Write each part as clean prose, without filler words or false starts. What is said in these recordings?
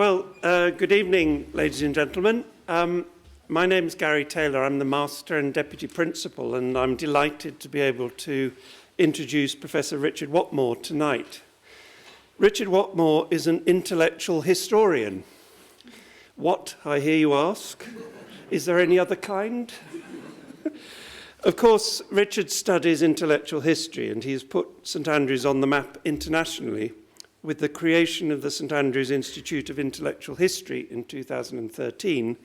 Good evening, ladies and gentlemen. My name is Gary Taylor. I'm the Master and Deputy Principal, and I'm delighted to be able to introduce Professor Richard Whatmore tonight. Richard Whatmore is an intellectual historian. What, I hear you ask? Is there any other kind? Of course, Richard studies intellectual history, and he's put St Andrews on the map internationally with the creation of the St Andrews Institute of Intellectual History in 2013,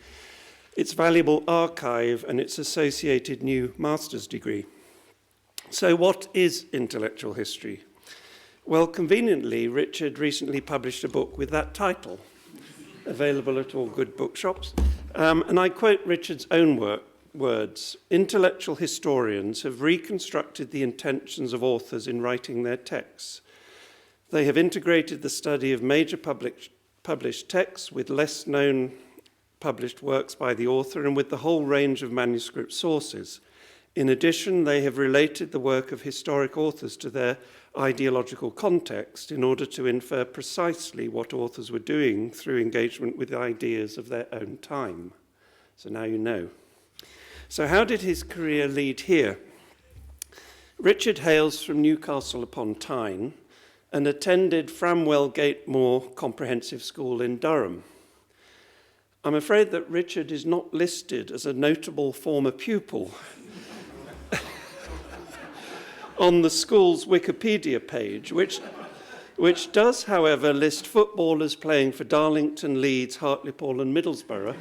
its valuable archive and its associated new master's degree. So what is intellectual history? Well, conveniently, Richard recently published a book with that title, available at all good bookshops. And I quote Richard's own words, "Intellectual historians have reconstructed the intentions of authors in writing their texts. They have integrated the study of major published texts with less known published works by the author and with the whole range of manuscript sources. In addition, they have related the work of historic authors to their ideological context in order to infer precisely what authors were doing through engagement with the ideas of their own time." So now you know. So how did his career lead here? Richard hails from Newcastle upon Tyne and attended Framwell Gatemore Comprehensive School in Durham. I'm afraid that Richard is not listed as a notable former pupil on the school's Wikipedia page, which does, however, list footballers playing for Darlington, Leeds, Hartlepool and Middlesbrough,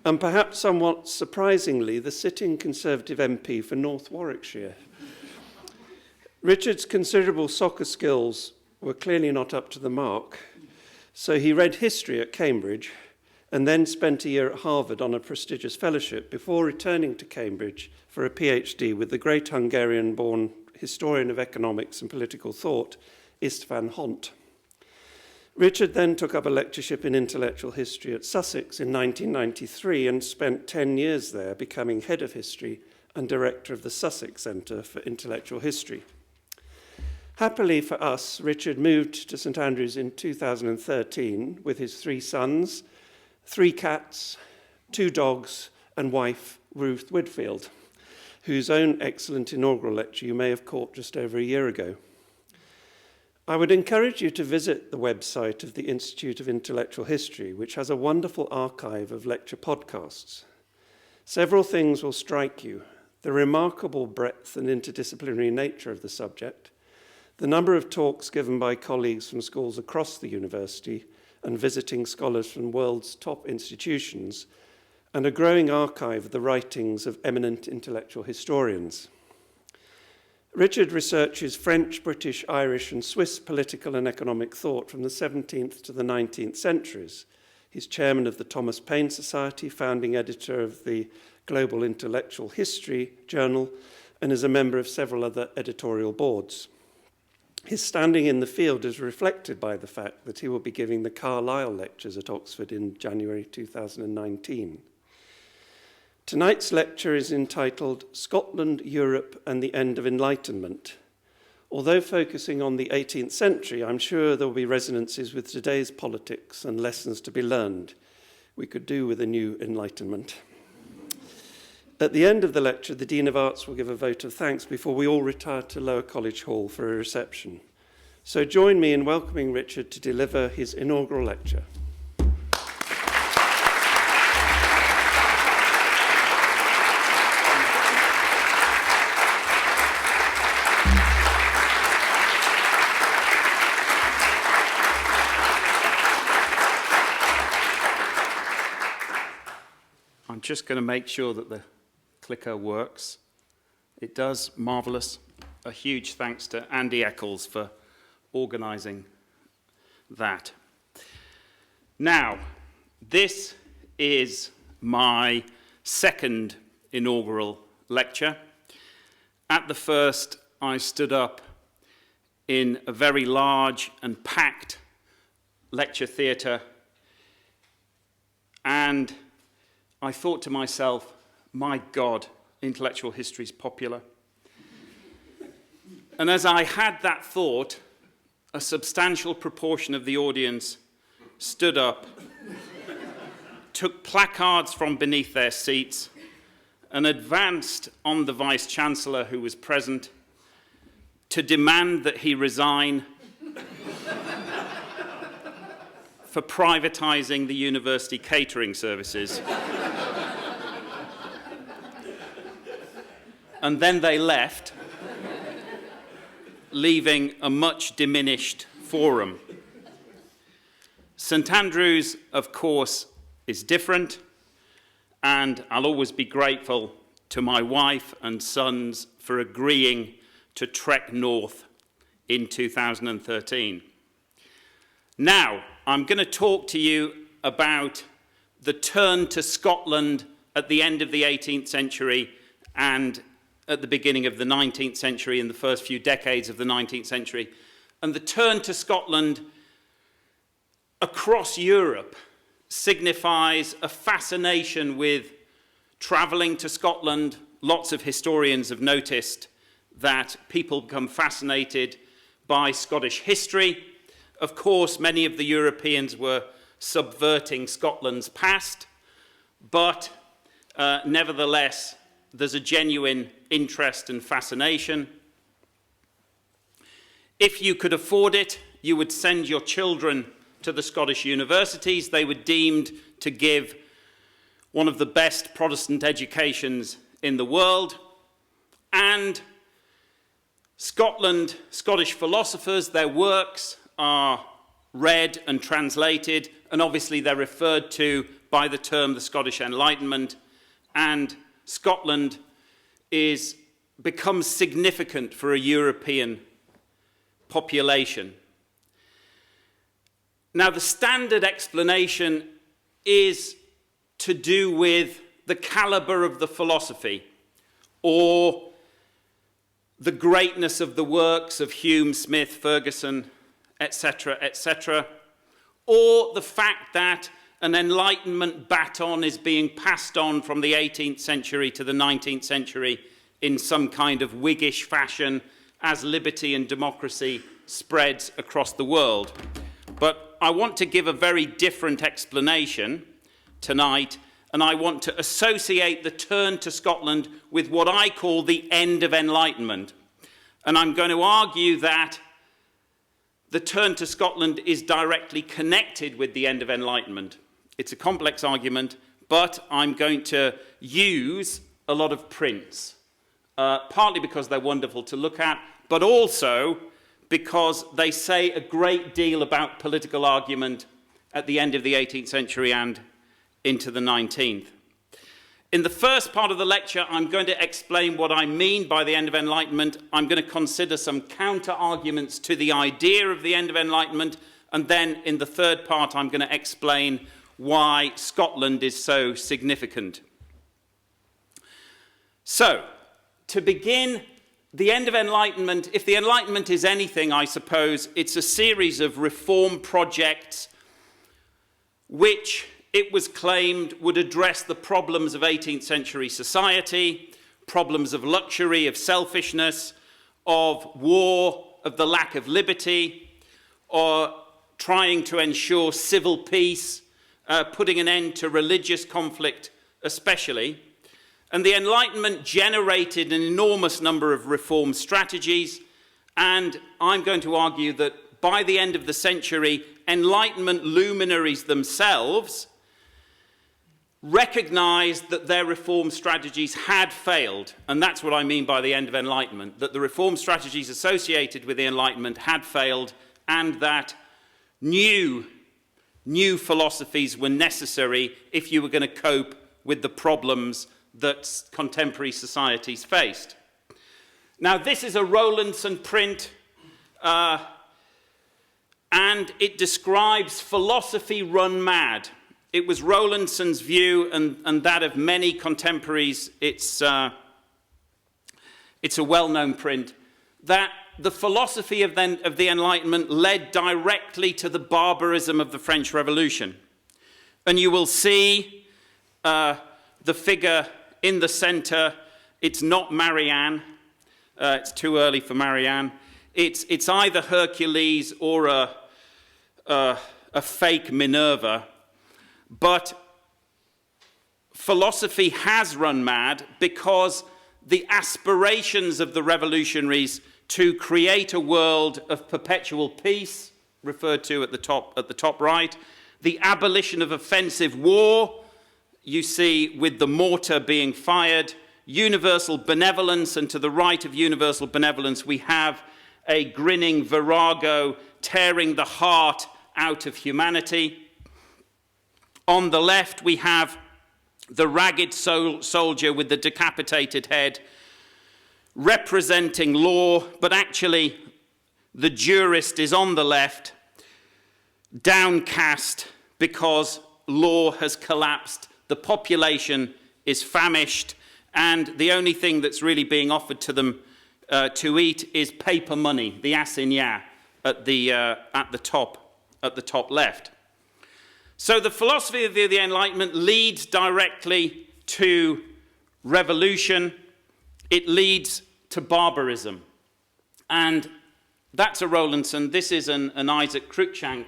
and perhaps somewhat surprisingly, the sitting Conservative MP for North Warwickshire. Richard's considerable soccer skills were clearly not up to the mark, so he read history at Cambridge and then spent a year at Harvard on a prestigious fellowship before returning to Cambridge for a PhD with the great Hungarian-born historian of economics and political thought, István Hont. Richard then took up a lectureship in intellectual history at Sussex in 1993 and spent 10 years there, becoming head of history and director of the Sussex Centre for Intellectual History. Happily for us, Richard moved to St Andrews in 2013 with his 3 sons, 3 cats, 2 dogs, and wife, Ruth Whitfield, whose own excellent inaugural lecture you may have caught just over a year ago. I would encourage you to visit the website of the Institute of Intellectual History, which has a wonderful archive of lecture podcasts. Several things will strike you: the remarkable breadth and interdisciplinary nature of the subject, the number of talks given by colleagues from schools across the university and visiting scholars from the world's top institutions, and a growing archive of the writings of eminent intellectual historians. Richard researches French, British, Irish, and Swiss political and economic thought from the 17th to the 19th centuries. He's chairman of the Thomas Paine Society, founding editor of the Global Intellectual History Journal, and is a member of several other editorial boards. His standing in the field is reflected by the fact that he will be giving the Carlyle Lectures at Oxford in January 2019. Tonight's lecture is entitled Scotland, Europe and the End of Enlightenment. Although focusing on the 18th century, I'm sure there will be resonances with today's politics and lessons to be learned. We could do with a new Enlightenment. At the end of the lecture, the Dean of Arts will give a vote of thanks before we all retire to Lower College Hall for a reception. So join me in welcoming Richard to deliver his inaugural lecture. I'm just going to make sure that the clicker works. It does, marvellous. A huge thanks to Andy Eccles for organising that. Now, this is my second inaugural lecture. At the first, I stood up in a very large and packed lecture theatre, and I thought to myself, my God, intellectual history is popular. And as I had that thought, a substantial proportion of the audience stood up, took placards from beneath their seats, and advanced on the Vice-Chancellor who was present to demand that he resign for privatizing the university catering services. And then they left, leaving a much diminished forum. St Andrews, of course, is different, and I'll always be grateful to my wife and sons for agreeing to trek north in 2013. Now, I'm going to talk to you about the turn to Scotland at the end of the 18th century and at the beginning of the 19th century, in the first few decades of the 19th century. And the turn to Scotland across Europe signifies a fascination with travelling to Scotland. Lots of historians have noticed that people become fascinated by Scottish history. Of course, many of the Europeans were subverting Scotland's past, but nevertheless, there's a genuine interest and fascination. If you could afford it, you would send your children to the Scottish universities. They were deemed to give one of the best Protestant educations in the world. And Scottish philosophers, their works are read and translated, and obviously they're referred to by the term the Scottish Enlightenment, and Scotland becomes significant for a European population. Now, the standard explanation is to do with the caliber of the philosophy, or the greatness of the works of Hume, Smith, Ferguson, etc., or the fact that an Enlightenment baton is being passed on from the 18th century to the 19th century in some kind of Whiggish fashion as liberty and democracy spreads across the world. But I want to give a very different explanation tonight, and I want to associate the turn to Scotland with what I call the end of Enlightenment. And I'm going to argue that the turn to Scotland is directly connected with the end of Enlightenment. It's a complex argument, but I'm going to use a lot of prints, partly because they're wonderful to look at, but also because they say a great deal about political argument at the end of the 18th century and into the 19th. In the first part of the lecture, I'm going to explain what I mean by the end of Enlightenment. I'm going to consider some counter-arguments to the idea of the end of Enlightenment, and then in the third part, I'm going to explain why Scotland is so significant. So, to begin, the end of Enlightenment, if the Enlightenment is anything, I suppose, it's a series of reform projects which it was claimed would address the problems of 18th century society, problems of luxury, of selfishness, of war, of the lack of liberty, or trying to ensure civil peace, putting an end to religious conflict especially. And the Enlightenment generated an enormous number of reform strategies, and I'm going to argue that by the end of the century, Enlightenment luminaries themselves recognized that their reform strategies had failed. And that's what I mean by the end of Enlightenment, that the reform strategies associated with the Enlightenment had failed, and that new philosophies were necessary if you were going to cope with the problems that contemporary societies faced. Now, this is a Rowlandson print, and it describes philosophy run mad. It was Rowlandson's view, and that of many contemporaries. It's a well-known print, that the philosophy of the Enlightenment led directly to the barbarism of the French Revolution. And you will see the figure in the center. It's not Marianne. It's too early for Marianne. It's either Hercules or a fake Minerva, but philosophy has run mad because the aspirations of the revolutionaries to create a world of perpetual peace, referred to at the top right, the abolition of offensive war, you see with the mortar being fired, universal benevolence, and to the right of universal benevolence we have a grinning virago tearing the heart out of humanity. On the left we have the ragged soldier with the decapitated head representing law, but actually the jurist is on the left, downcast because law has collapsed, the population is famished, and the only thing that's really being offered to them to eat is paper money, the assignat at the top left. So the philosophy of the Enlightenment leads directly to revolution. It leads to barbarism. And that's a Rowlandson. This is an Isaac Cruikshank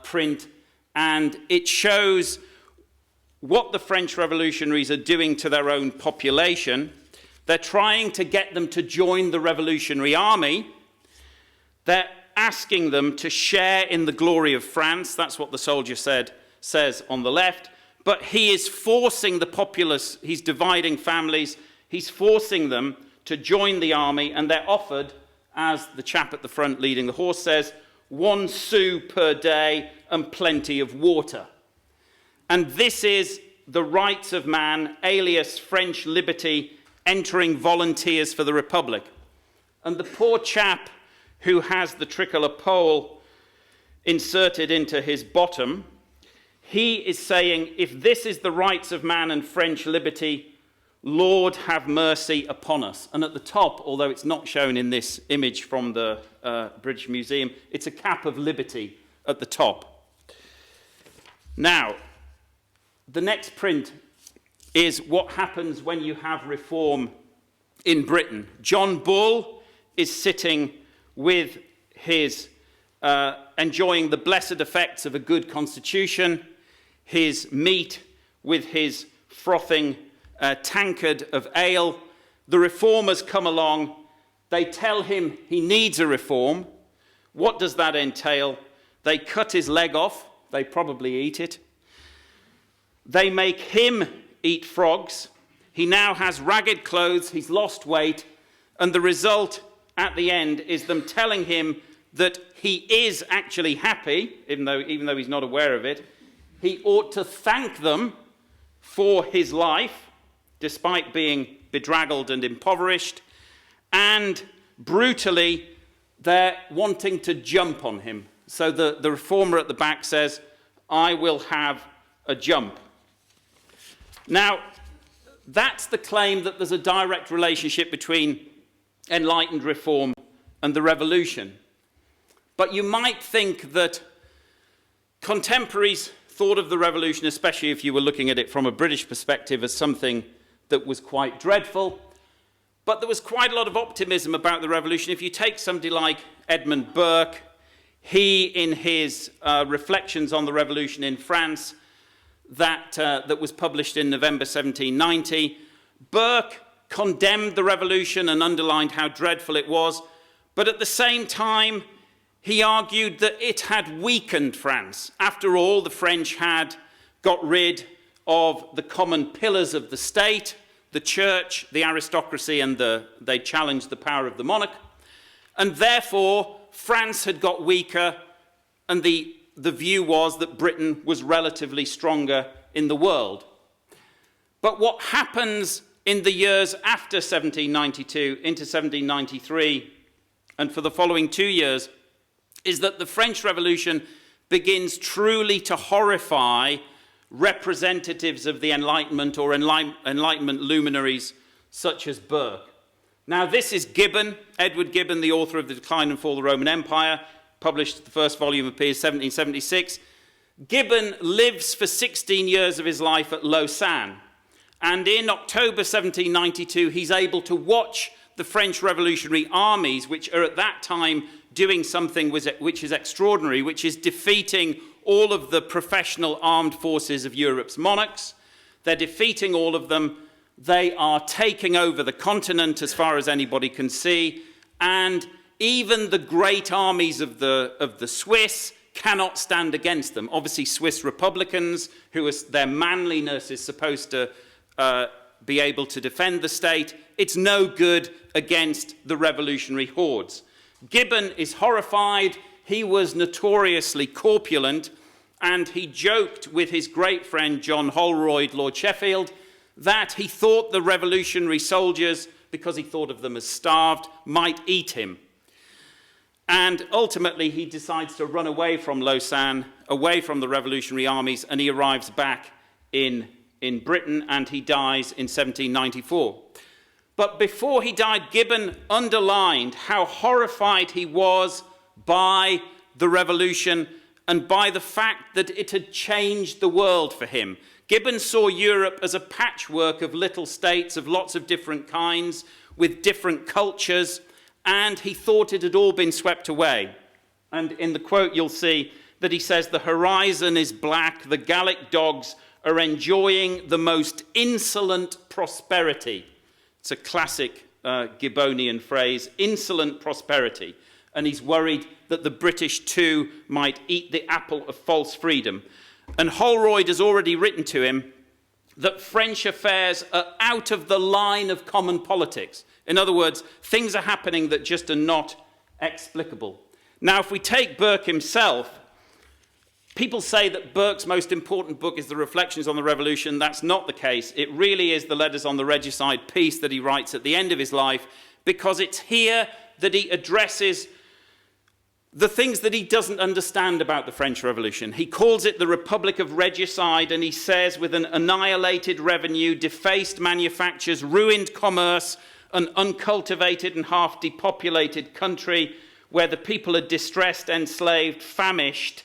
print, and it shows what the French revolutionaries are doing to their own population. They're trying to get them to join the revolutionary army. They're asking them to share in the glory of France. That's what the soldier says on the left. But he is forcing the populace, he's dividing families, he's forcing them to join the army, and they're offered, as the chap at the front leading the horse says, 1 sou per day and plenty of water. And this is the rights of man, alias French liberty, entering volunteers for the Republic. And the poor chap who has the tricolour pole inserted into his bottom, he is saying, if this is the rights of man and French liberty, Lord have mercy upon us. And at the top, although it's not shown in this image from the British Museum, it's a cap of liberty at the top. Now, the next print is what happens when you have reform in Britain. John Bull is sitting with his, enjoying the blessed effects of a good constitution, his meat with his frothing tankard of ale. The reformers come along. They tell him he needs a reform. What does that entail? They cut his leg off. They probably eat it. They make him eat frogs. He now has ragged clothes. He's lost weight. And the result at the end is them telling him that he is actually happy, even though he's not aware of it. He ought to thank them for his life, despite being bedraggled and impoverished. And brutally, they're wanting to jump on him. So the reformer at the back says, I will have a jump. Now, that's the claim that there's a direct relationship between enlightened reform and the revolution. But you might think that contemporaries thought of the revolution, especially if you were looking at it from a British perspective, as something that was quite dreadful. But there was quite a lot of optimism about the revolution. If you take somebody like Edmund Burke, he, in his reflections on the revolution in France, that was published in November 1790, Burke condemned the revolution and underlined how dreadful it was, but at the same time, he argued that it had weakened France. After all, the French had got rid of the common pillars of the state, the church, the aristocracy, and they challenged the power of the monarch. And therefore, France had got weaker, and the view was that Britain was relatively stronger in the world. But what happens in the years after 1792 into 1793, and for the following 2 years, is that the French Revolution begins truly to horrify representatives of the Enlightenment or Enlightenment luminaries such as Burke. Now, this is Gibbon, Edward Gibbon, the author of The Decline and Fall of the Roman Empire, published, the first volume appears 1776. Gibbon lives for 16 years of his life at Lausanne, and in October 1792 he's able to watch the French revolutionary armies, which are at that time doing something which is extraordinary, which is defeating all of the professional armed forces of Europe's monarchs. They're defeating all of them. They are taking over the continent as far as anybody can see. And even the great armies of the Swiss cannot stand against them. Obviously, Swiss republicans, their manliness is supposed to be able to defend the state. It's no good against the revolutionary hordes. Gibbon is horrified. He was notoriously corpulent, and he joked with his great friend John Holroyd, Lord Sheffield, that he thought the revolutionary soldiers, because he thought of them as starved, might eat him. And ultimately, he decides to run away from Lausanne, away from the revolutionary armies, and he arrives back in Britain, and he dies in 1794. But before he died, Gibbon underlined how horrified he was by the revolution and by the fact that it had changed the world for him. Gibbon saw Europe as a patchwork of little states of lots of different kinds, with different cultures, and he thought it had all been swept away. And in the quote, you'll see that he says, "The horizon is black, the Gallic dogs are enjoying the most insolent prosperity." It's a classic Gibbonian phrase, insolent prosperity. And he's worried that the British too might eat the apple of false freedom. And Holroyd has already written to him that French affairs are out of the line of common politics. In other words, things are happening that just are not explicable. Now, if we take Burke himself, people say that Burke's most important book is the Reflections on the Revolution. That's not the case. It really is the Letters on the Regicide piece that he writes at the end of his life, because it's here that he addresses the things that he doesn't understand about the French Revolution. He calls it the Republic of Regicide, and he says, with an annihilated revenue, defaced manufactures, ruined commerce, an uncultivated and half depopulated country where the people are distressed, enslaved, famished,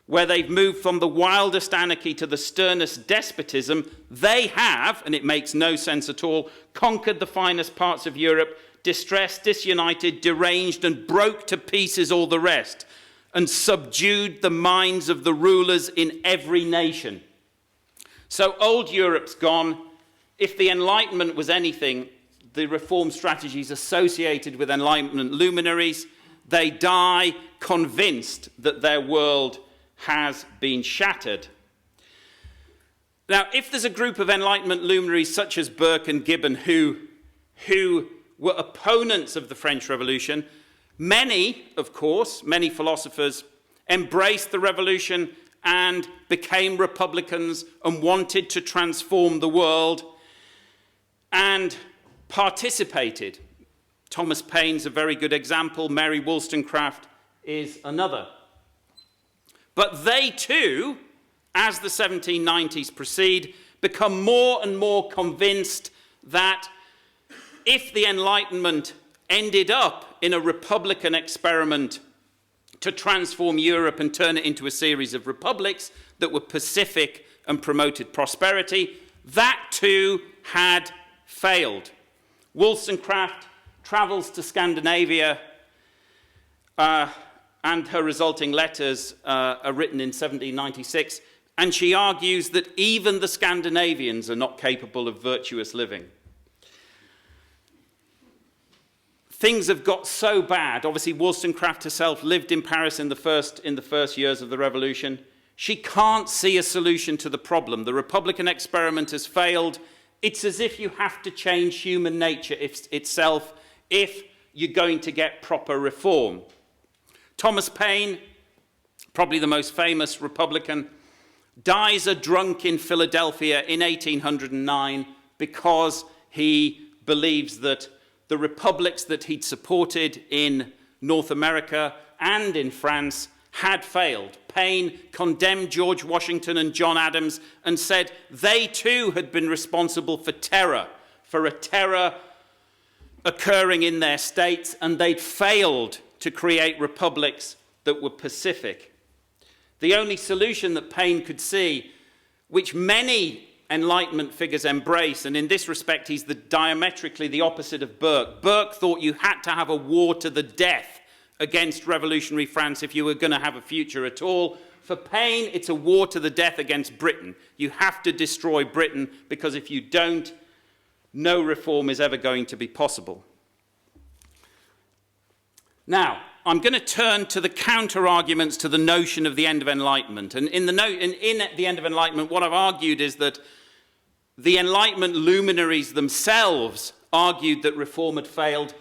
where they've moved from the wildest anarchy to the sternest despotism, they have, and it makes no sense at all, conquered the finest parts of Europe, distressed, disunited, deranged, and broke to pieces all the rest, and subdued the minds of the rulers in every nation. So old Europe's gone. If the Enlightenment was anything, the reform strategies associated with Enlightenment luminaries, they die convinced that their world has been shattered. Now, if there's a group of Enlightenment luminaries such as Burke and Gibbon who were opponents of the French Revolution, many philosophers embraced the revolution and became Republicans and wanted to transform the world and participated. Thomas Paine's a very good example. Mary Wollstonecraft is another. But they too, as the 1790s proceed, become more and more convinced that if the Enlightenment ended up in a republican experiment to transform Europe and turn it into a series of republics that were pacific and promoted prosperity, that too had failed. Wollstonecraft travels to Scandinavia, and her resulting letters are written in 1796, and she argues that even the Scandinavians are not capable of virtuous living. Things have got so bad. Obviously, Wollstonecraft herself lived in Paris in the first years of the Revolution. She can't see a solution to the problem. The Republican experiment has failed. It's as if you have to change human nature itself if you're going to get proper reform. Thomas Paine, probably the most famous Republican, dies a drunk in Philadelphia in 1809 because he believes that the republics that he'd supported in North America and in France had failed. Paine condemned George Washington and John Adams and said they too had been responsible for a terror occurring in their states, and they'd failed to create republics that were pacific. The only solution that Paine could see, which many Enlightenment figures embrace, and in this respect he's diametrically the opposite of Burke. Burke thought you had to have a war to the death against revolutionary France if you were going to have a future at all. For Paine, it's a war to the death against Britain. You have to destroy Britain, because if you don't, no reform is ever going to be possible. Now, I'm going to turn to the counter-arguments to the notion of the end of Enlightenment. And in the end of Enlightenment, what I've argued is that the Enlightenment luminaries themselves argued that reform had failed,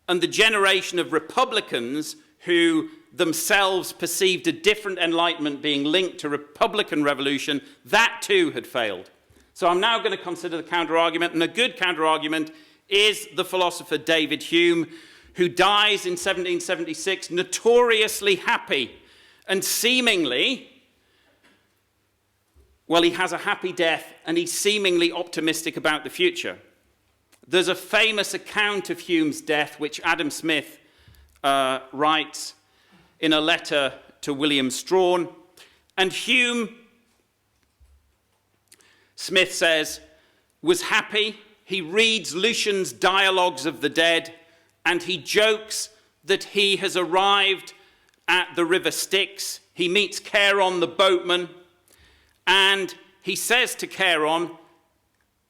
and the generation of Republicans who themselves perceived a different Enlightenment being linked to Republican revolution, that too had failed. So I'm now going to consider the counter-argument, and a good counter-argument is the philosopher David Hume, who dies in 1776, notoriously happy and seemingly, well, he has a happy death and he's seemingly optimistic about the future. There's a famous account of Hume's death, which Adam Smith writes in a letter to William Strahan. And Hume, Smith says, was happy. He reads Lucian's Dialogues of the Dead, and he jokes that he has arrived at the River Styx. He meets Charon the boatman, and he says to Charon,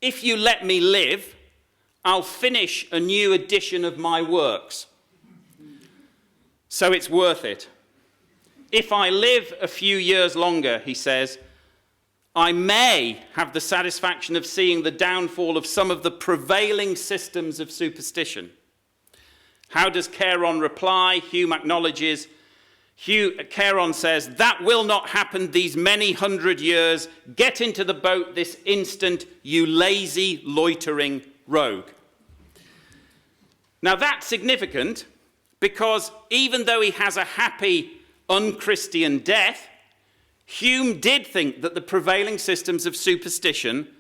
"If you let me live, I'll finish a new edition of my works. So it's worth it. If I live a few years longer," he says, "I may have the satisfaction of seeing the downfall of some of the prevailing systems of superstition." How does Charon reply? Hume acknowledges. Charon says, "That will not happen these many 100 years. Get into the boat this instant, you lazy, loitering rogue." Now that's significant, because even though he has a happy, unchristian death, Hume did think that the prevailing systems of superstition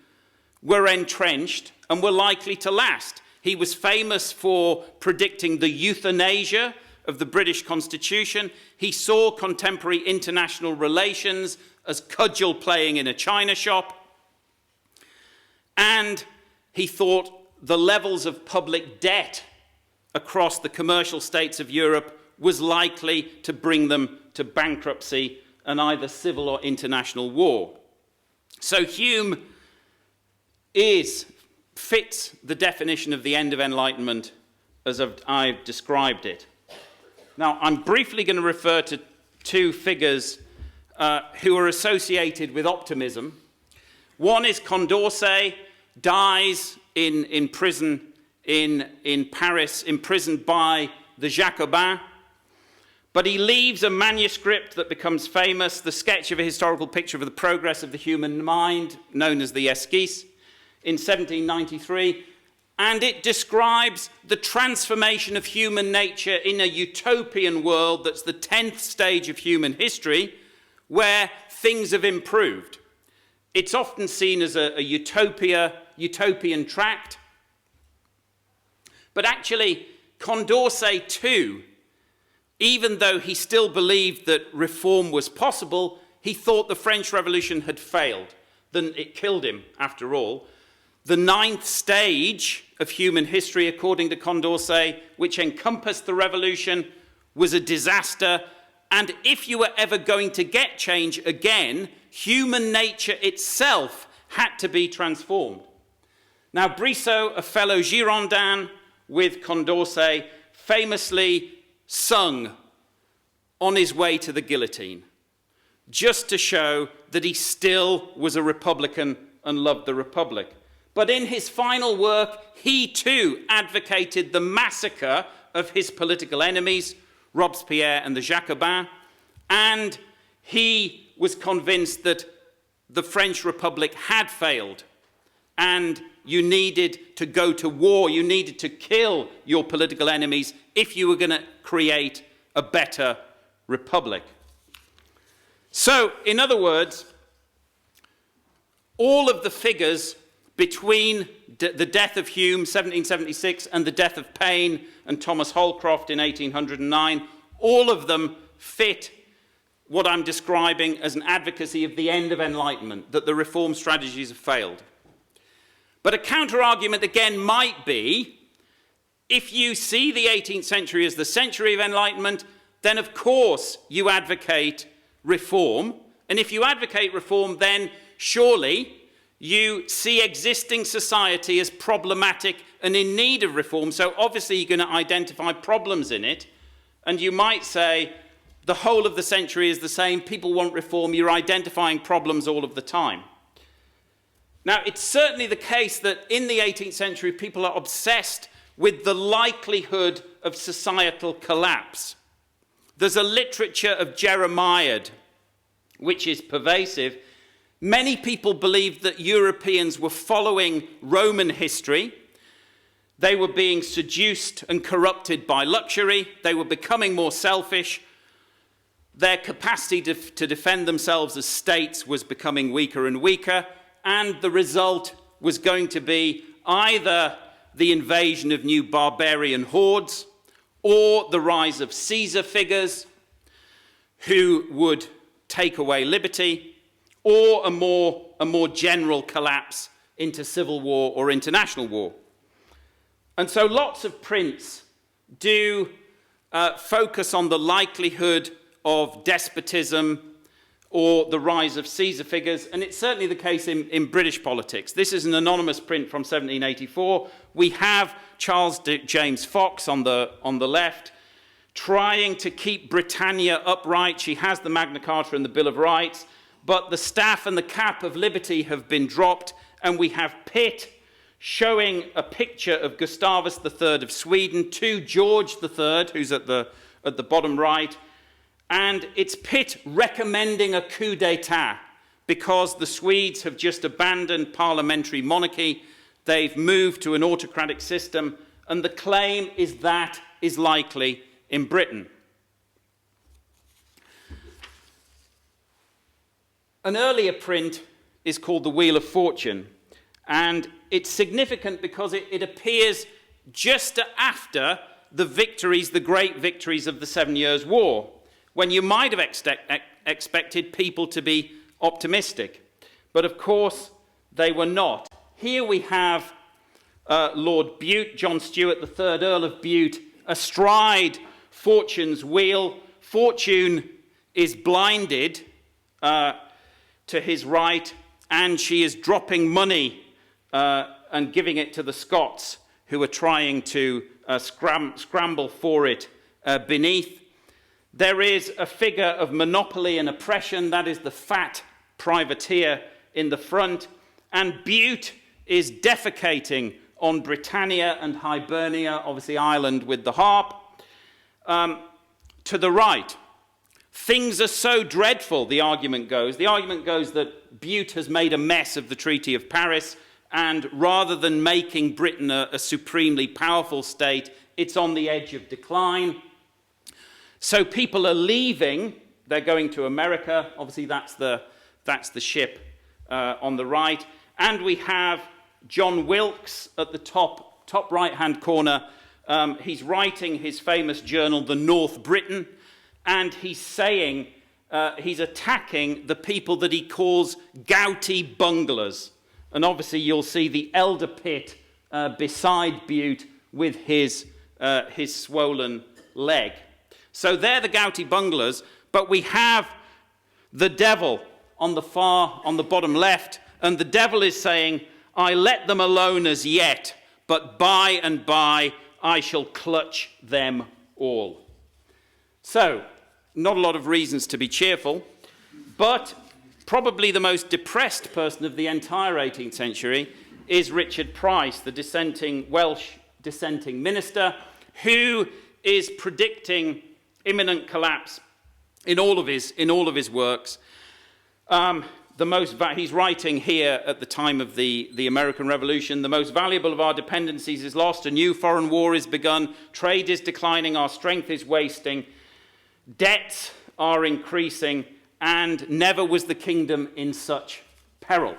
were entrenched and were likely to last. He was famous for predicting the euthanasia of the British Constitution. He saw contemporary international relations as cudgel playing in a china shop. And he thought the levels of public debt across the commercial states of Europe was likely to bring them to bankruptcy and either civil or international war. So Hume fits the definition of the end of Enlightenment as I've described it. Now, I'm briefly going to refer to two figures who are associated with optimism. One is Condorcet, dies in prison in Paris, imprisoned by the Jacobins. But he leaves a manuscript that becomes famous, the sketch of a historical picture of the progress of the human mind, known as the Esquisse, in 1793. And it describes the transformation of human nature in a utopian world that's the 10th stage of human history, where things have improved. It's often seen as a utopian tract. But actually, Condorcet too, even though he still believed that reform was possible, he thought the French Revolution had failed. Then it killed him, after all. The 9th stage of human history, according to Condorcet, which encompassed the revolution, was a disaster. And if you were ever going to get change again, human nature itself had to be transformed. Now, Brissot, a fellow Girondin with Condorcet, famously sung on his way to the guillotine, just to show that he still was a Republican and loved the Republic. But in his final work, he too advocated the massacre of his political enemies, Robespierre and the Jacobins, and he was convinced that the French Republic had failed, and you needed to go to war, you needed to kill your political enemies if you were going to create a better republic. So, in other words, all of the figures between the death of Hume, 1776, and the death of Paine and Thomas Holcroft in 1809, all of them fit what I'm describing as an advocacy of the end of Enlightenment, that the reform strategies have failed. But a counter-argument again might be, if you see the 18th century as the century of Enlightenment, then of course you advocate reform. And if you advocate reform, then surely you see existing society as problematic and in need of reform. So obviously you're going to identify problems in it. And you might say the whole of the century is the same. People want reform. You're identifying problems all of the time. Now, it's certainly the case that in the 18th century, people are obsessed with the likelihood of societal collapse. There's a literature of Jeremiah, which is pervasive. Many people believed that Europeans were following Roman history. They were being seduced and corrupted by luxury. They were becoming more selfish. Their capacity to defend themselves as states was becoming weaker and weaker. And the result was going to be either the invasion of new barbarian hordes or the rise of Caesar figures who would take away liberty, or a more general collapse into civil war or international war. And so lots of prints do focus on the likelihood of despotism or the rise of Caesar figures, and it's certainly the case in British politics. This is an anonymous print from 1784. We have Charles James Fox on the left, trying to keep Britannia upright. She has the Magna Carta and the Bill of Rights, but the staff and the cap of liberty have been dropped, and we have Pitt showing a picture of Gustavus III of Sweden to George III, who's at the bottom right, and it's Pitt recommending a coup d'etat because the Swedes have just abandoned parliamentary monarchy. They've moved to an autocratic system, and the claim is that is likely in Britain. An earlier print is called The Wheel of Fortune, and it's significant because it appears just after the victories, the great victories of the 7 Years' War, when you might have expected people to be optimistic. But of course, they were not. Here we have Lord Bute, John Stuart, the third Earl of Bute, astride Fortune's wheel. Fortune is blinded to his right, and she is dropping money and giving it to the Scots, who are trying to scramble for it beneath. There is a figure of monopoly and oppression. That is the fat privateer in the front. And Bute is defecating on Britannia and Hibernia, obviously Ireland with the harp. To the right, things are so dreadful, the argument goes. The argument goes that Bute has made a mess of the Treaty of Paris, and rather than making Britain a supremely powerful state, it's on the edge of decline. So people are leaving. They're going to America. Obviously, that's the ship on the right. And we have John Wilkes at the top right-hand corner. He's writing his famous journal, The North Briton, and he's saying, he's attacking the people that he calls gouty bunglers. And obviously, you'll see the elder Pitt beside Bute with his swollen leg. So they're the gouty bunglers, but we have the devil on the bottom left, and the devil is saying, I let them alone as yet, but by and by I shall clutch them all. So, not a lot of reasons to be cheerful, but probably the most depressed person of the entire 18th century is Richard Price, the Welsh dissenting minister, who is predicting imminent collapse in all of his works. He's writing here at the time of the American Revolution, the most valuable of our dependencies is lost, a new foreign war is begun, trade is declining, our strength is wasting, debts are increasing, and never was the kingdom in such peril.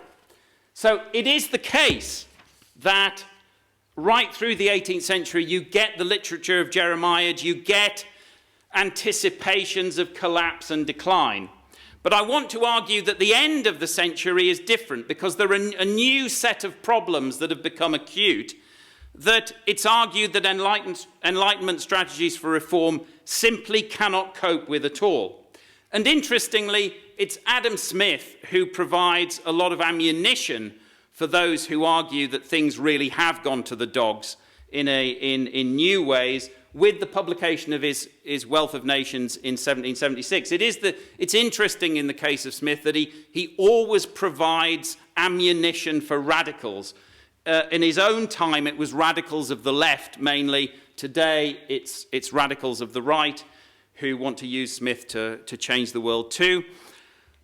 So it is the case that right through the 18th century, you get the literature of Jeremiah, you get anticipations of collapse and decline. But I want to argue that the end of the century is different because there are a new set of problems that have become acute, that it's argued that Enlightenment strategies for reform simply cannot cope with at all. And interestingly, it's Adam Smith who provides a lot of ammunition for those who argue that things really have gone to the dogs in new ways, with the publication of his Wealth of Nations in 1776. It's interesting in the case of Smith that he always provides ammunition for radicals. In his own time, it was radicals of the left mainly. Today, it's radicals of the right who want to use Smith to change the world too.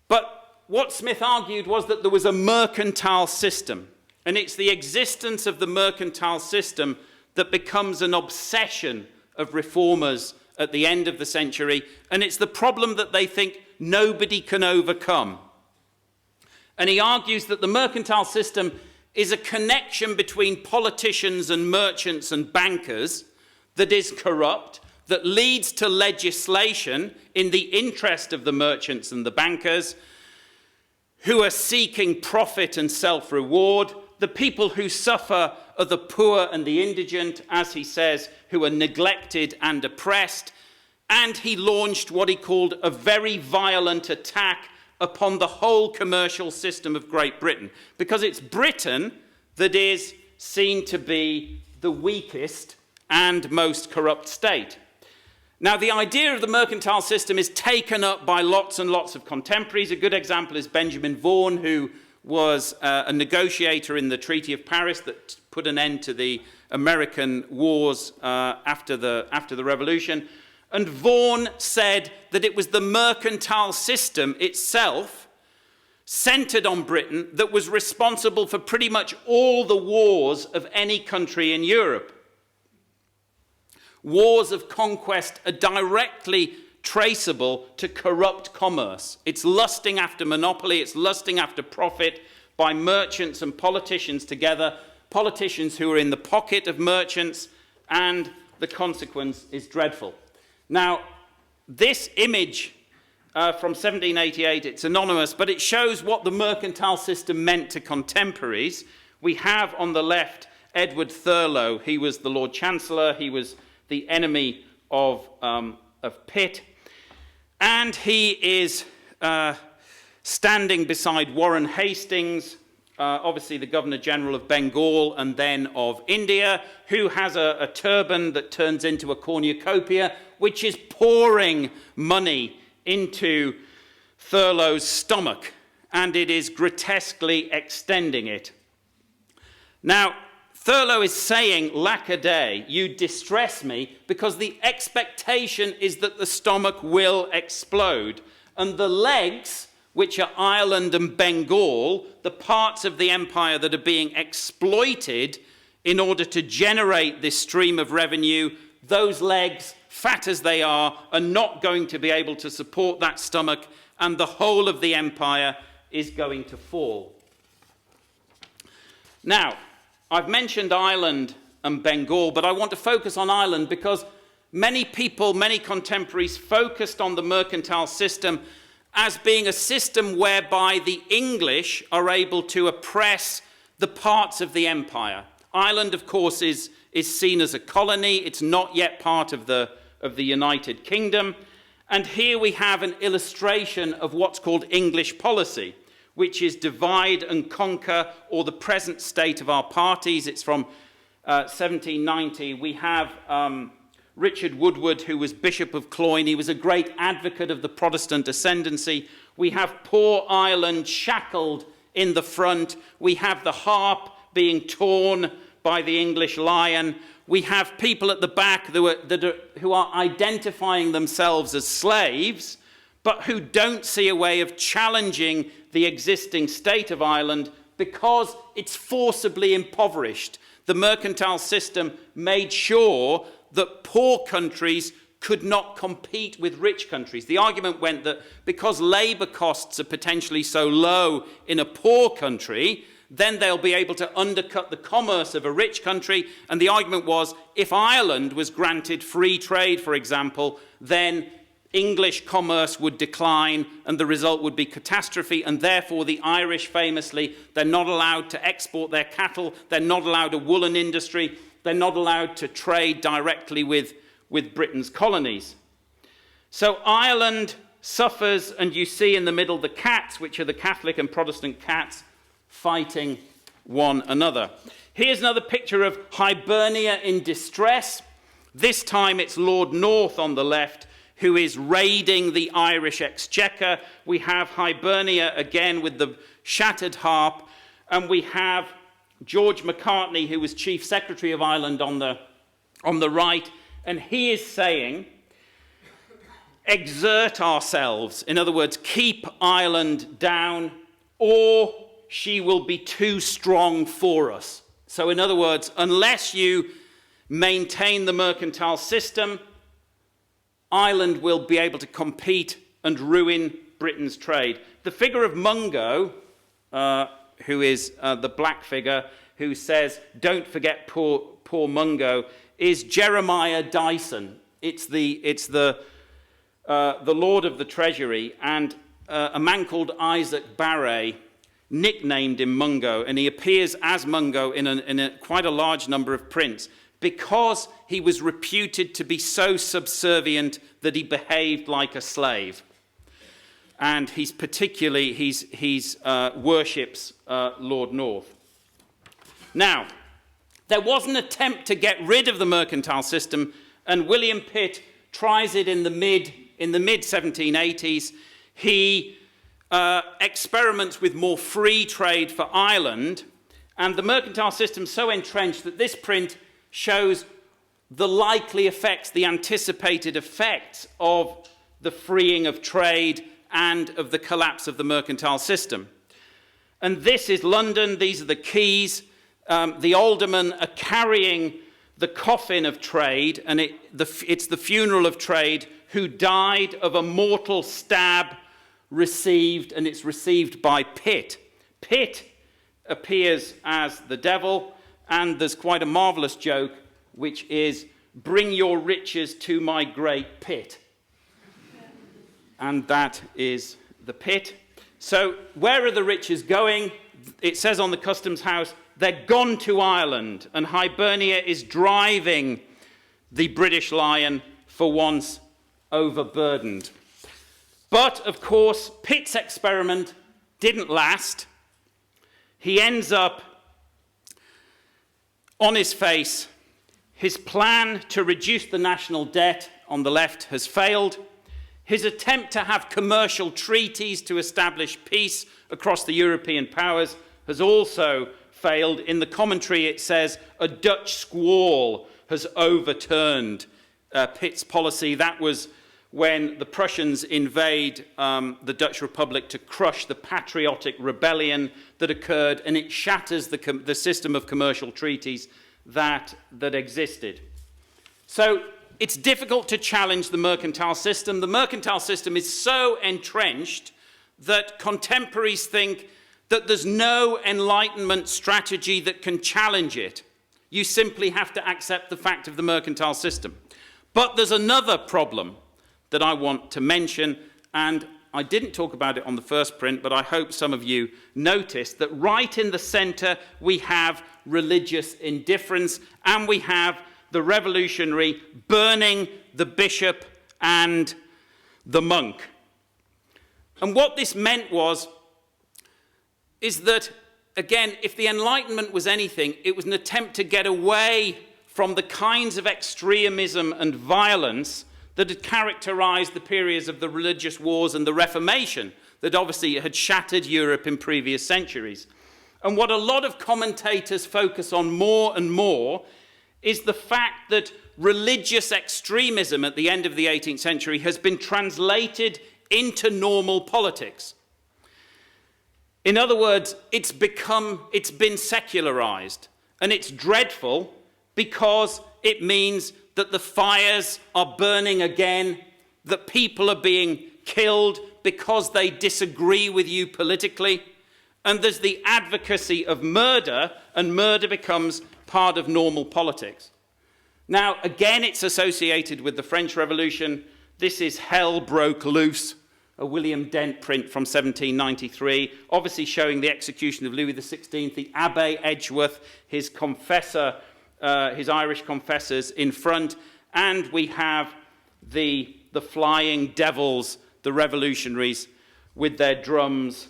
But what Smith argued was that there was a mercantile system, and it's the existence of the mercantile system that becomes an obsession of reformers at the end of the century, and it's the problem that they think nobody can overcome. And he argues that the mercantile system is a connection between politicians and merchants and bankers that is corrupt, that leads to legislation in the interest of the merchants and the bankers who are seeking profit and self-reward. The people who suffer are the poor and the indigent, as he says, who are neglected and oppressed. And he launched what he called a very violent attack upon the whole commercial system of Great Britain, because it's Britain that is seen to be the weakest and most corrupt state. Now, the idea of the mercantile system is taken up by lots and lots of contemporaries. A good example is Benjamin Vaughan, who was a negotiator in the Treaty of Paris that put an end to the American wars after the Revolution. And Vaughan said that it was the mercantile system itself, centered on Britain, that was responsible for pretty much all the wars of any country in Europe. Wars of conquest are directly traceable to corrupt commerce. It's lusting after monopoly, it's lusting after profit by merchants and politicians together, politicians who are in the pocket of merchants, and the consequence is dreadful. Now, this image from 1788, it's anonymous, but it shows what the mercantile system meant to contemporaries. We have on the left Edward Thurlow. He was the Lord Chancellor. He was the enemy of Pitt. And he is standing beside Warren Hastings, obviously the Governor-General of Bengal and then of India, who has a turban that turns into a cornucopia, which is pouring money into Thurlow's stomach, and it is grotesquely extending it. Now, Thurlow is saying, lack a day, you distress me, because the expectation is that the stomach will explode. And the legs, which are Ireland and Bengal, the parts of the empire that are being exploited in order to generate this stream of revenue, those legs, fat as they are not going to be able to support that stomach, and the whole of the empire is going to fall. Now, I've mentioned Ireland and Bengal, but I want to focus on Ireland because many people, many contemporaries focused on the mercantile system as being a system whereby the English are able to oppress the parts of the empire. Ireland, of course, is seen as a colony. It's not yet part of the United Kingdom. And here we have an illustration of what's called English policy, which is divide and conquer, or the present state of our parties. It's from 1790. We have Richard Woodward, who was Bishop of Cloyne. He was a great advocate of the Protestant ascendancy. We have poor Ireland shackled in the front. We have the harp being torn by the English lion. We have people at the back who are identifying themselves as slaves, but who don't see a way of challenging the existing state of Ireland because it's forcibly impoverished. The mercantile system made sure that poor countries could not compete with rich countries. The argument went that because labour costs are potentially so low in a poor country, then they'll be able to undercut the commerce of a rich country. And the argument was, if Ireland was granted free trade, for example, then English commerce would decline and the result would be catastrophe, and therefore the Irish famously, they're not allowed to export their cattle, they're not allowed a woolen industry, they're not allowed to trade directly with Britain's colonies. So Ireland suffers, and you see in the middle the cats, which are the Catholic and Protestant cats, fighting one another. Here's another picture of Hibernia in distress. This time it's Lord North on the left, who is raiding the Irish exchequer. We have Hibernia again with the shattered harp, and we have George Macartney, who was Chief Secretary of Ireland, on the right, and he is saying, exert ourselves, in other words, keep Ireland down, or she will be too strong for us. So in other words, unless you maintain the mercantile system, Ireland will be able to compete and ruin Britain's trade. The figure of Mungo, who is the black figure, who says, don't forget poor Mungo, is Jeremiah Dyson. It's the Lord of the Treasury, and a man called Isaac Barre nicknamed him Mungo, and he appears as Mungo in quite a large number of prints because he was reputed to be so subservient that he behaved like a slave. And he worships Lord North. Now, there was an attempt to get rid of the mercantile system, and William Pitt tries it in the mid 1780s. He experiments with more free trade for Ireland, and the mercantile system so entrenched that this print shows the likely effects, the anticipated effects of the freeing of trade and of the collapse of the mercantile system. And this is London. These are the quays. The aldermen are carrying the coffin of trade, and it's the funeral of trade, who died of a mortal stab received, and it's received by Pitt. Pitt appears as the devil, and there's quite a marvellous joke, which is, bring your riches to my great pit. And that is the pit. So where are the riches going? It says on the Customs House, they're gone to Ireland, and Hibernia is driving the British Lion for once overburdened. But, of course, Pitt's experiment didn't last. He ends up on his face. His plan to reduce the national debt on the left has failed. His attempt to have commercial treaties to establish peace across the European powers has also failed. In the commentary it says a Dutch squall has overturned Pitt's policy. That was when the Prussians invade the Dutch Republic to crush the patriotic rebellion that occurred, and it shatters the system of commercial treaties that existed. So it's difficult to challenge the mercantile system. The mercantile system is so entrenched that contemporaries think that there's no Enlightenment strategy that can challenge it. You simply have to accept the fact of the mercantile system. But there's another problem that I want to mention, and I didn't talk about it on the first print, but I hope some of you noticed that right in the center we have religious indifference, and we have the revolutionary burning the bishop and the monk. And what this meant is that, again, if the Enlightenment was anything, it was an attempt to get away from the kinds of extremism and violence that had characterized the periods of the religious wars and the Reformation, that obviously had shattered Europe in previous centuries. And what a lot of commentators focus on more and more is the fact that religious extremism at the end of the 18th century has been translated into normal politics. In other words, it's been secularized, and it's dreadful because it means that the fires are burning again, that people are being killed because they disagree with you politically, and there's the advocacy of murder, and murder becomes part of normal politics. Now, again, it's associated with the French Revolution. This is Hell Broke Loose, a William Dent print from 1793, obviously showing the execution of Louis XVI, the Abbé Edgeworth, his confessor, his Irish confessors in front, and we have the the flying devils, the revolutionaries, with their drums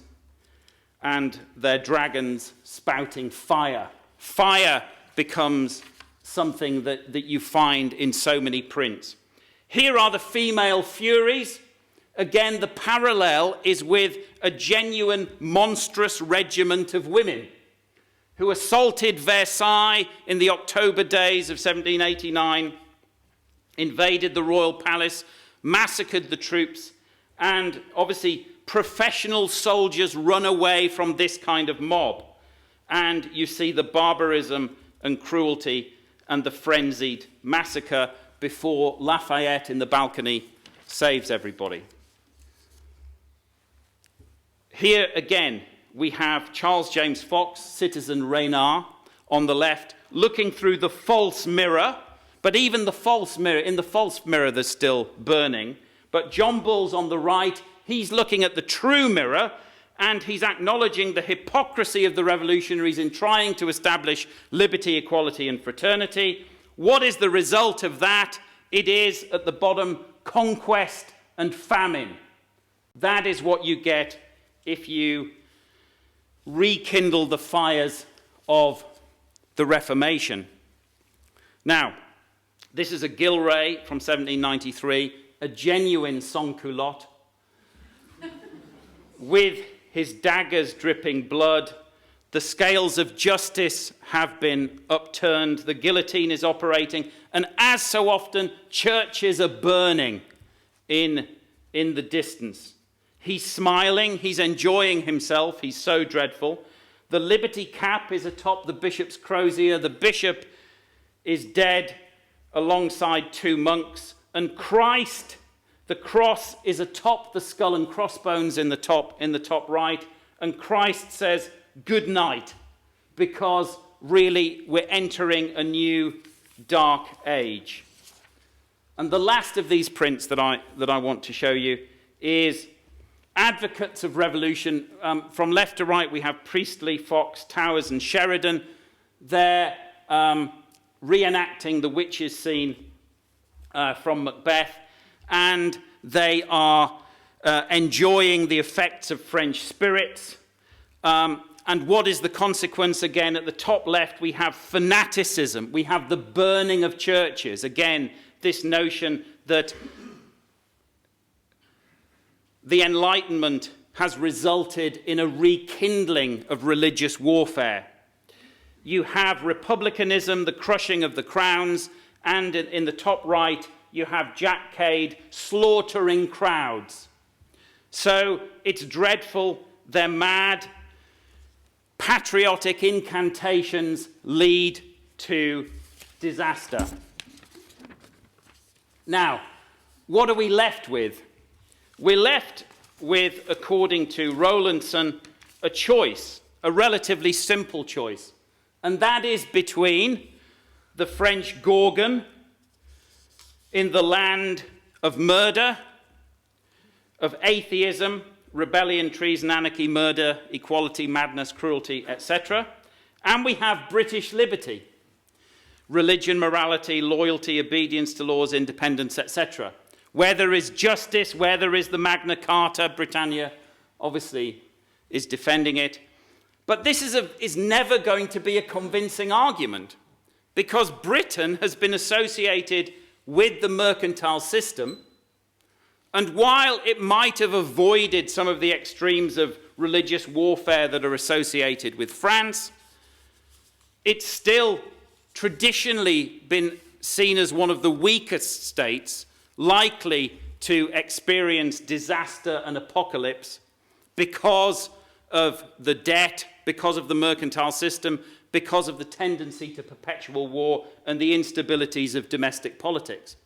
and their dragons spouting fire. Fire becomes something that you find in so many prints. Here are the female furies. Again, the parallel is with a genuine monstrous regiment of women who assaulted Versailles in the October days of 1789, invaded the royal palace, massacred the troops, and obviously professional soldiers run away from this kind of mob. And you see the barbarism and cruelty and the frenzied massacre before Lafayette in the balcony saves everybody. Here again, we have Charles James Fox, Citizen Reynard, on the left, looking through the false mirror. But even the false mirror, in the false mirror, there's still burning. But John Bull's on the right. He's looking at the true mirror, and he's acknowledging the hypocrisy of the revolutionaries in trying to establish liberty, equality, and fraternity. What is the result of that? It is, at the bottom, conquest and famine. That is what you get if you rekindle the fires of the Reformation. Now, this is a Gilray from 1793, a genuine sans-culotte, with his daggers dripping blood. The scales of justice have been upturned. The guillotine is operating. And as so often, churches are burning in the distance. He's smiling. He's enjoying himself. He's so dreadful. The liberty cap is atop the bishop's crozier. The bishop is dead alongside two monks. And Christ, the cross, is atop the skull and crossbones in the top right. And Christ says, "Good night," because really we're entering a new dark age. And the last of these prints that I want to show you is advocates of revolution. From left to right, we have Priestley, Fox, Towers, and Sheridan. They're reenacting the witches scene from Macbeth, and they are enjoying the effects of French spirits. And what is the consequence? Again, at the top left, we have fanaticism. We have the burning of churches. Again, this notion that the Enlightenment has resulted in a rekindling of religious warfare. You have republicanism, the crushing of the crowns, and in the top right, you have Jack Cade slaughtering crowds. So it's dreadful, they're mad. Patriotic incantations lead to disaster. Now, what are we left with? We're left with, according to Rowlandson, a choice, a relatively simple choice. And that is between the French Gorgon in the land of murder, of atheism, rebellion, treason, anarchy, murder, equality, madness, cruelty, etc. And we have British liberty, religion, morality, loyalty, obedience to laws, independence, etc. Where there is justice, where there is the Magna Carta, Britannia obviously is defending it. But this is never going to be a convincing argument, because Britain has been associated with the mercantile system. And while it might have avoided some of the extremes of religious warfare that are associated with France, it's still traditionally been seen as one of the weakest states likely to experience disaster and apocalypse because of the debt, because of the mercantile system, because of the tendency to perpetual war and the instabilities of domestic politics.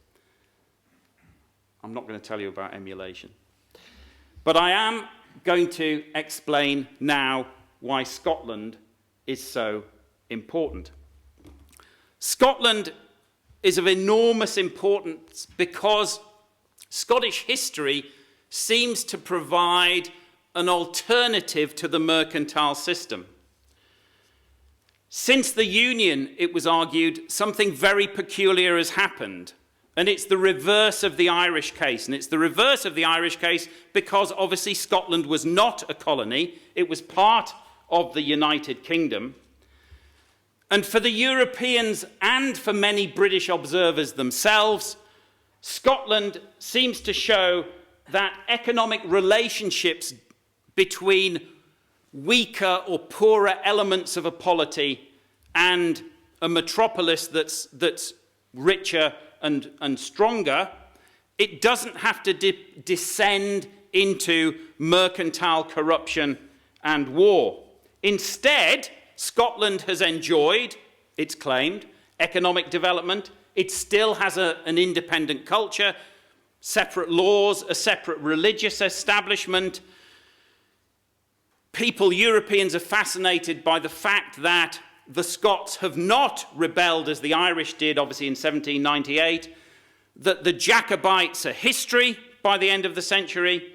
I'm not going to tell you about emulation. But I am going to explain now why Scotland is so important. Scotland is of enormous importance because Scottish history seems to provide an alternative to the mercantile system. Since the Union, it was argued, something very peculiar has happened. And it's the reverse of the Irish case. And it's the reverse of the Irish case because obviously Scotland was not a colony. It was part of the United Kingdom. And for the Europeans and for many British observers themselves, Scotland seems to show that economic relationships between weaker or poorer elements of a polity and a metropolis that's richer and stronger, it doesn't have to descend into mercantile corruption and war. Instead, Scotland has enjoyed, it's claimed, economic development. It still has an independent culture, separate laws, a separate religious establishment. Europeans are fascinated by the fact that the Scots have not rebelled as the Irish did, obviously in 1798, that the Jacobites are history by the end of the century.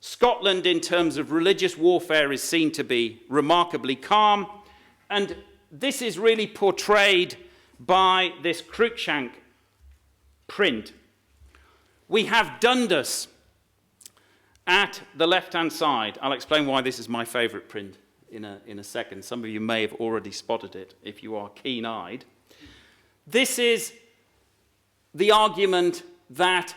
Scotland, in terms of religious warfare, is seen to be remarkably calm. And this is really portrayed by this Cruikshank print. We have Dundas at the left-hand side. I'll explain why this is my favourite print in a second. Some of you may have already spotted it if you are keen-eyed. This is the argument that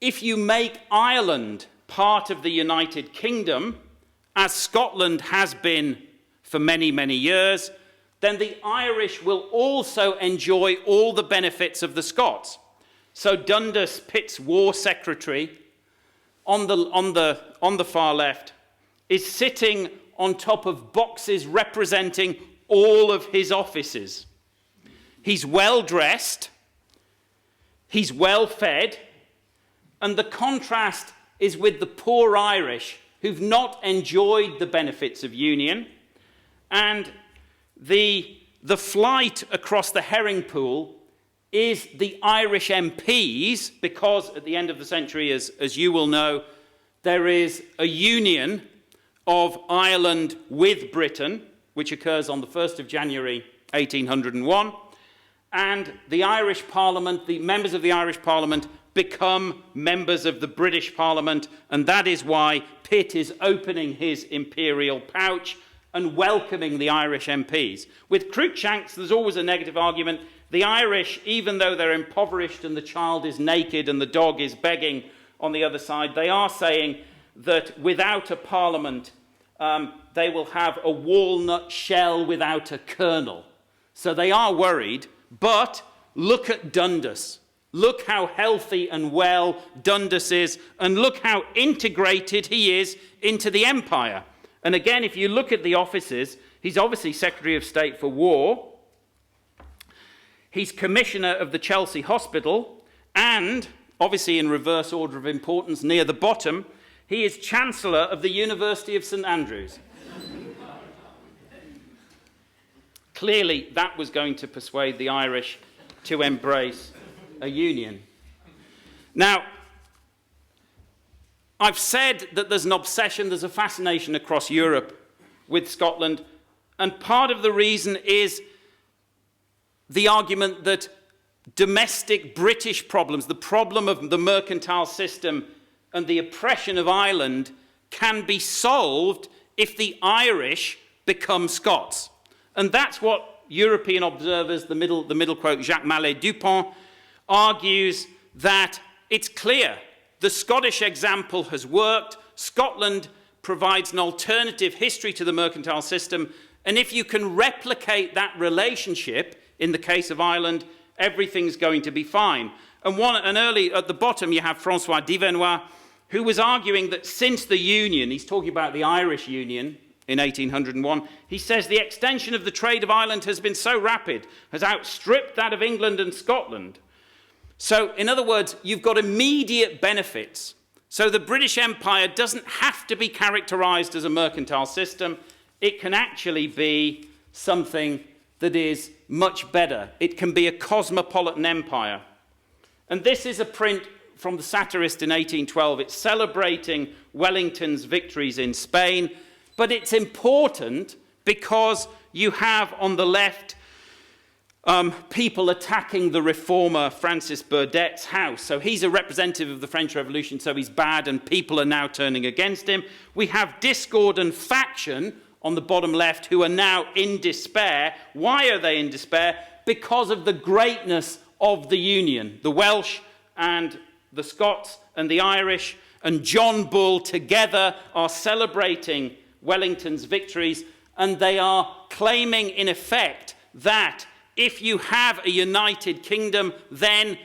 if you make Ireland part of the United Kingdom, as Scotland has been for many, many years, then the Irish will also enjoy all the benefits of the Scots. So Dundas, Pitt's war secretary, on the far left, is sitting on top of boxes representing all of his offices. He's well dressed, he's well fed, and the contrast is with the poor Irish who've not enjoyed the benefits of union. And the flight across the herring pool is the Irish MPs, because at the end of the century, as you will know, there is a union of Ireland with Britain, which occurs on the 1st of January 1801, and the Irish Parliament, the members of the Irish Parliament, become members of the British Parliament, and that is why Pitt is opening his imperial pouch and welcoming the Irish MPs. With Cruikshanks, there's always a negative argument. The Irish, even though they're impoverished and the child is naked and the dog is begging on the other side, they are saying that without a parliament, they will have a walnut shell without a kernel. So they are worried, but look at Dundas. Look how healthy and well Dundas is, and look how integrated he is into the empire. And again, if you look at the offices, he's obviously Secretary of State for War. He's Commissioner of the Chelsea Hospital, and, obviously in reverse order of importance, near the bottom, he is Chancellor of the University of St Andrews. Clearly, that was going to persuade the Irish to embrace a union. Now, I've said that there's an obsession, there's a fascination across Europe with Scotland, and part of the reason is the argument that domestic British problems, the problem of the mercantile system and the oppression of Ireland, can be solved if the Irish become Scots. And that's what European observers, the middle quote, Jacques Mallet-Dupont, argues that it's clear. The Scottish example has worked. Scotland provides an alternative history to the mercantile system. And if you can replicate that relationship, in the case of Ireland, everything's going to be fine. And early at the bottom, you have François Divenois, who was arguing that since the Union, he's talking about the Irish Union in 1801, he says the extension of the trade of Ireland has been so rapid, has outstripped that of England and Scotland. So, in other words, you've got immediate benefits. So the British Empire doesn't have to be characterized as a mercantile system. It can actually be something that is much better. It can be a cosmopolitan empire. And this is a print from the Satirist in 1812. It's celebrating Wellington's victories in Spain, but it's important because you have on the left people attacking the reformer Francis Burdet's house. So he's a representative of the French Revolution, so he's bad, and people are now turning against him. We have discord and faction on the bottom left who are now in despair. Why are they in despair? Because of the greatness of the Union. The Welsh and the Scots and the Irish and John Bull together are celebrating Wellington's victories, and they are claiming in effect that if you have a united kingdom, then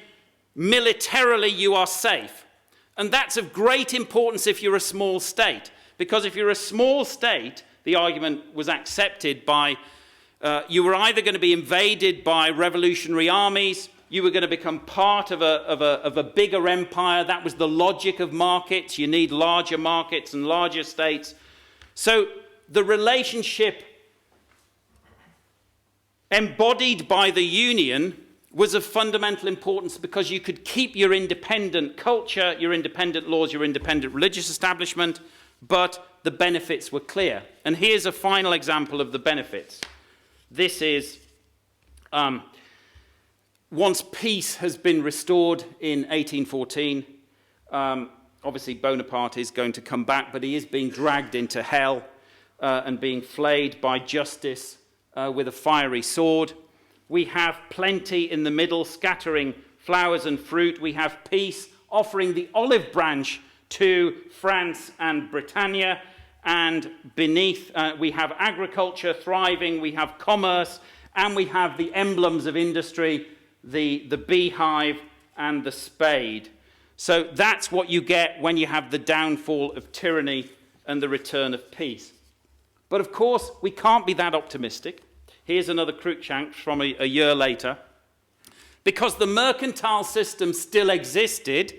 militarily you are safe. And that's of great importance if you're a small state, because if you're a small state, the argument was accepted by, you were either going to be invaded by revolutionary armies, you were going to become part of a bigger empire. That was the logic of markets. You need larger markets and larger states. So the relationship embodied by the Union was of fundamental importance because you could keep your independent culture, your independent laws, your independent religious establishment, but the benefits were clear. And here's a final example of the benefits. This is, once peace has been restored in 1814, obviously Bonaparte is going to come back, but he is being dragged into hell and being flayed by justice with a fiery sword. We have plenty in the middle, scattering flowers and fruit. We have peace, offering the olive branch to France and Britannia. And beneath, we have agriculture thriving, we have commerce, and we have the emblems of industry, the beehive and the spade. So that's what you get when you have the downfall of tyranny and the return of peace. But of course, we can't be that optimistic. Here's another Cruikshank from a year later. Because the mercantile system still existed,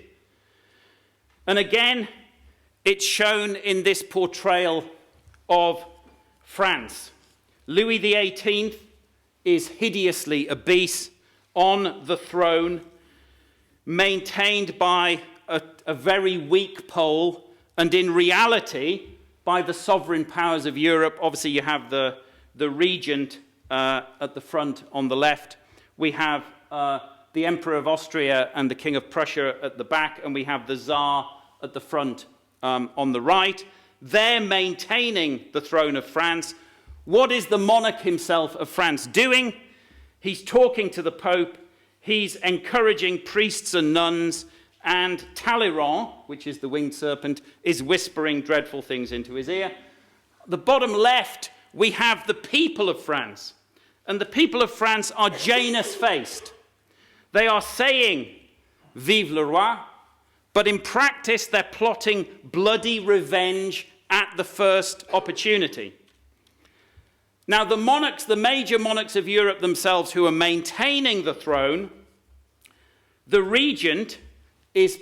and again, it's shown in this portrayal of France. Louis XVIII is hideously obese on the throne, maintained by a very weak pole, and in reality, by the sovereign powers of Europe. Obviously, you have the regent at the front on the left. We have the Emperor of Austria and the King of Prussia at the back, and we have the Tsar at the front on the right. They're maintaining the throne of France. What is the monarch himself of France doing? He's talking to the Pope. He's encouraging priests and nuns. And Talleyrand, which is the winged serpent, is whispering dreadful things into his ear. The bottom left, we have the people of France. And the people of France are Janus-faced. They are saying, "Vive le roi," but in practice they're plotting bloody revenge at the first opportunity. Now the monarchs, the major monarchs of Europe themselves who are maintaining the throne, the regent is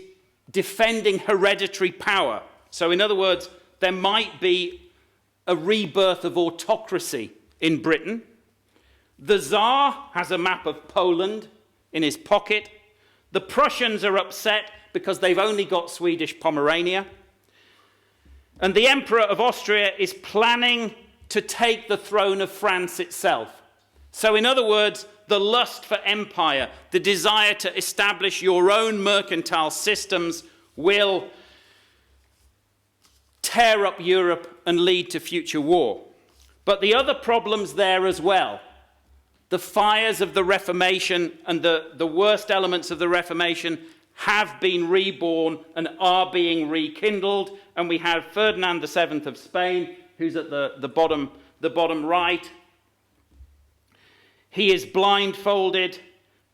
defending hereditary power. So in other words, there might be a rebirth of autocracy in Britain. The Tsar has a map of Poland in his pocket. The Prussians are upset because they've only got Swedish Pomerania. And the Emperor of Austria is planning to take the throne of France itself. So in other words, the lust for empire, the desire to establish your own mercantile systems will tear up Europe and lead to future war. But the other problems there as well, the fires of the Reformation and the worst elements of the Reformation have been reborn and are being rekindled. And we have Ferdinand VII of Spain, who's at the bottom right. He is blindfolded,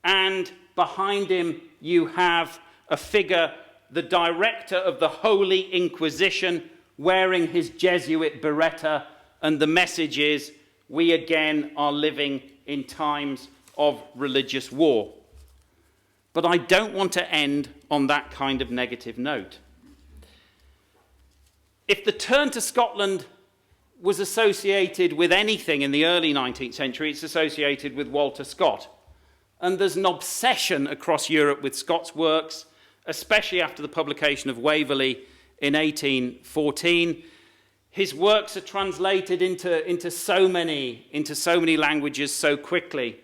and behind him you have a figure, the director of the Holy Inquisition, wearing his Jesuit biretta, and the message is, we again are living in times of religious war. But I don't want to end on that kind of negative note. If the turn to Scotland was associated with anything in the early 19th century, it's associated with Walter Scott. And there's an obsession across Europe with Scott's works, especially after the publication of Waverley in 1814. His works are translated into so many languages so quickly.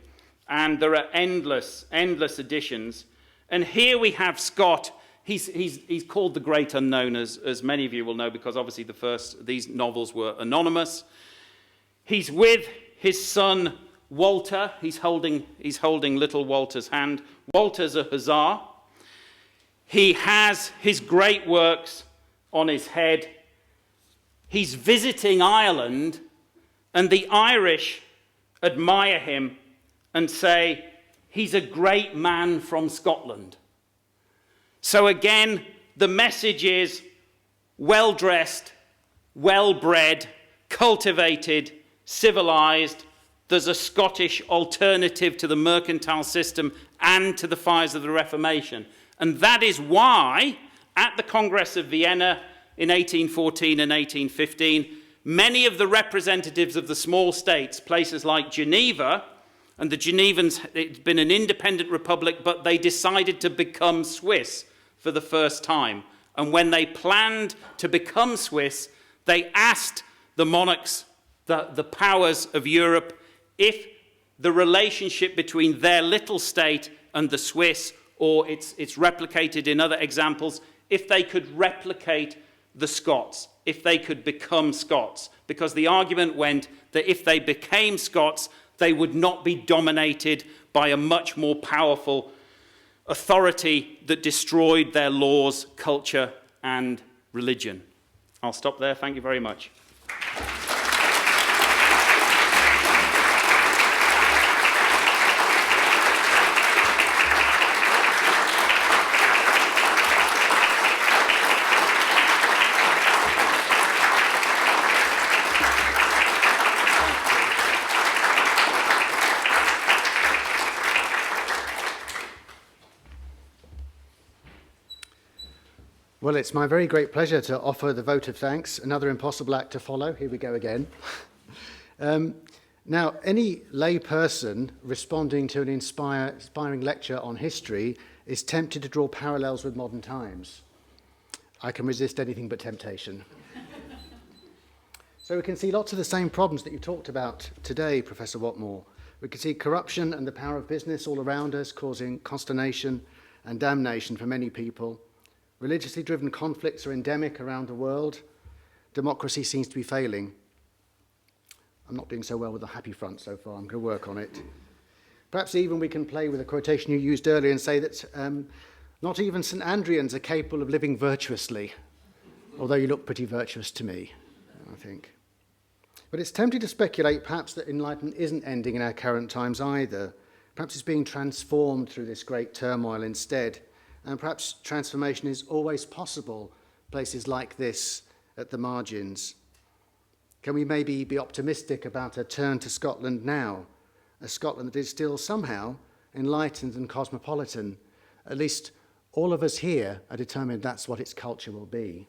And there are endless editions. And here we have Scott. He's called the Great Unknown, as many of you will know, because obviously these novels were anonymous. He's with his son Walter. He's holding little Walter's hand. Walter's a hussar. He has his great works on his head. He's visiting Ireland, and the Irish admire him and say, he's a great man from Scotland. So again, the message is well-dressed, well-bred, cultivated, civilized. There's a Scottish alternative to the mercantile system and to the fires of the Reformation. And that is why, at the Congress of Vienna in 1814 and 1815, many of the representatives of the small states, places like Geneva, and the Genevans, it's been an independent republic, but they decided to become Swiss for the first time. And when they planned to become Swiss, they asked the monarchs, the powers of Europe, if the relationship between their little state and the Swiss, or it's replicated in other examples, if they could replicate the Scots, if they could become Scots. Because the argument went that if they became Scots, they would not be dominated by a much more powerful authority that destroyed their laws, culture, and religion. I'll stop there. Thank you very much. Well, it's my very great pleasure to offer the vote of thanks. Another impossible act to follow. Here we go again. Now, any lay person responding to an inspiring lecture on history is tempted to draw parallels with modern times. I can resist anything but temptation. So we can see lots of the same problems that you talked about today, Professor Whatmore. We can see corruption and the power of business all around us, causing consternation and damnation for many people. Religiously driven conflicts are endemic around the world. Democracy seems to be failing. I'm not doing so well with the happy front so far. I'm going to work on it. Perhaps even we can play with a quotation you used earlier and say that not even St. Andrians are capable of living virtuously, although you look pretty virtuous to me, I think. But it's tempting to speculate perhaps that Enlightenment isn't ending in our current times either. Perhaps it's being transformed through this great turmoil instead. And perhaps transformation is always possible, places like this at the margins. Can we maybe be optimistic about a turn to Scotland now, a Scotland that is still somehow enlightened and cosmopolitan? At least all of us here are determined that's what its culture will be.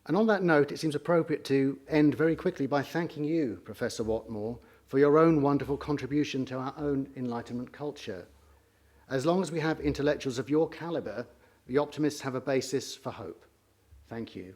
And on that note, it seems appropriate to end very quickly by thanking you, Professor Whatmore, for your own wonderful contribution to our own Enlightenment culture. As long as we have intellectuals of your calibre, the optimists have a basis for hope. Thank you.